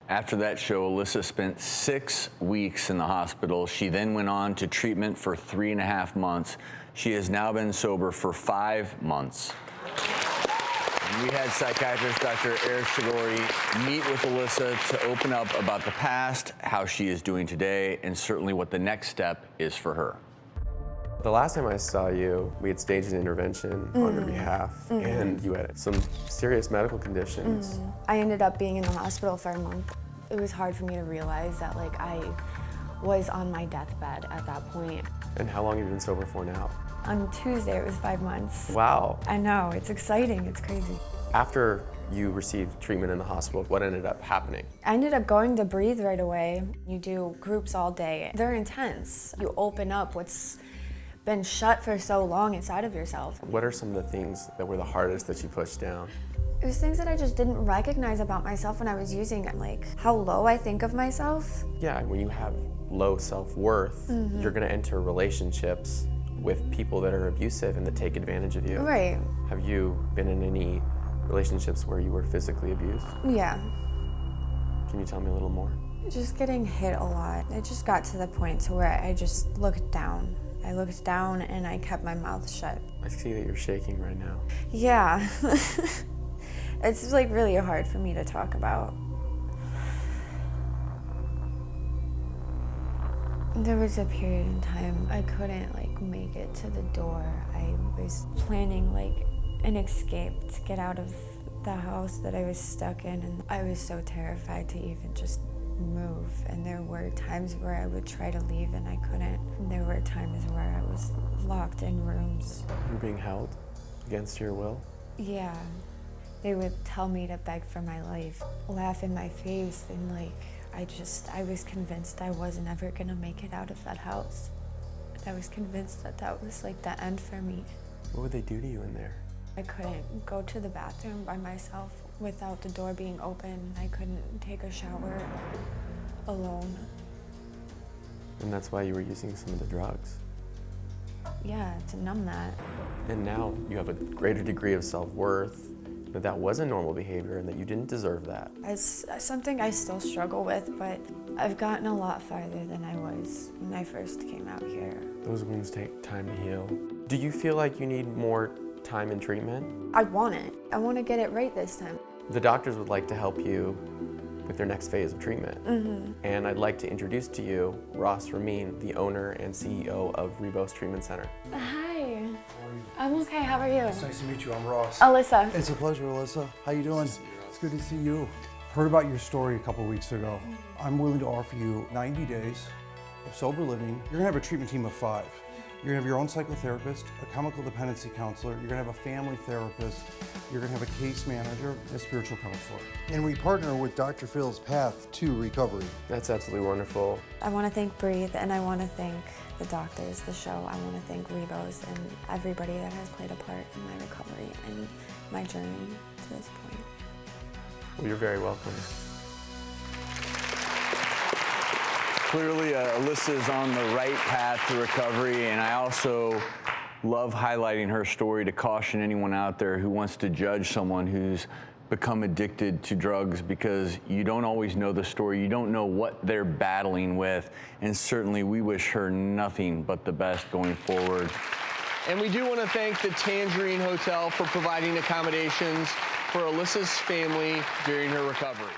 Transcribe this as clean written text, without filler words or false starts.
After that show, Alyssa spent 6 weeks in the hospital. She then went on to treatment for 3.5 months. She has now been sober for 5 months. And we had psychiatrist Dr. Chaghouri meet with Alyssa to open up about the past, how she is doing today, and certainly what the next step is for her. The last time I saw you, we had staged an intervention on your behalf, and you had some serious medical conditions. I ended up being in the hospital for a month. It was hard for me to realize that I was on my deathbed at that point. And how long have you been sober for now? On Tuesday, it was 5 months. Wow. I know, it's exciting, it's crazy. After you received treatment in the hospital, what ended up happening? I ended up going to Breathe right away. You do groups all day. They're intense. You open up what's been shut for so long inside of yourself. What are some of the things that were the hardest that you pushed down? It was things that I just didn't recognize about myself when I was using it, like how low I think of myself. Yeah, when you have low self-worth, you're gonna enter relationships with people that are abusive and that take advantage of you. Right. Have you been in any relationships where you were physically abused? Yeah. Can you tell me a little more? Just getting hit a lot. It just got to the point to where I just looked down. I looked down and I kept my mouth shut. I see that you're shaking right now. Yeah. It's really hard for me to talk about. There was a period in time I couldn't make it to the door. I was planning an escape to get out of the house that I was stuck in, and I was so terrified to even just move. And there were times where I would try to leave and I couldn't. And there were times where I was locked in rooms. You were being held against your will? Yeah. They would tell me to beg for my life, laugh in my face, and I was convinced I wasn't ever gonna make it out of that house. I was convinced that that was the end for me. What would they do to you in there? I couldn't go to the bathroom by myself without the door being open. I couldn't take a shower alone. And that's why you were using some of the drugs. Yeah, to numb that. And now you have a greater degree of self-worth, that wasn't normal behavior and that you didn't deserve that. It's something I still struggle with, but I've gotten a lot farther than I was when I first came out here. Those wounds take time to heal. Do you feel like you need more time in treatment? I want it. I want to get it right this time. The doctors would like to help you with their next phase of treatment. And I'd like to introduce to you Ross Ramin, the owner and CEO of Rebos Treatment Center. Hi. I'm okay, how are you? It's nice to meet you, I'm Ross. Alyssa. It's a pleasure, Alyssa. How you doing? It's good to see you. Heard about your story a couple weeks ago. I'm willing to offer you 90 days of sober living. You're gonna have a treatment team of 5. You're gonna have your own psychotherapist, a chemical dependency counselor, you're gonna have a family therapist, you're gonna have a case manager, a spiritual counselor. And we partner with Dr. Phil's Path to Recovery. That's absolutely wonderful. I want to thank Breathe, and I want to thank the doctors, the show. I want to thank Rebos and everybody that has played a part in my recovery and my journey to this point. Well, you're very welcome. Clearly, Alyssa is on the right path to recovery, and I also love highlighting her story to caution anyone out there who wants to judge someone who's become addicted to drugs, because you don't always know the story. You don't know what they're battling with, and certainly we wish her nothing but the best going forward. And we do want to thank the Tangerine Hotel for providing accommodations for Alyssa's family during her recovery.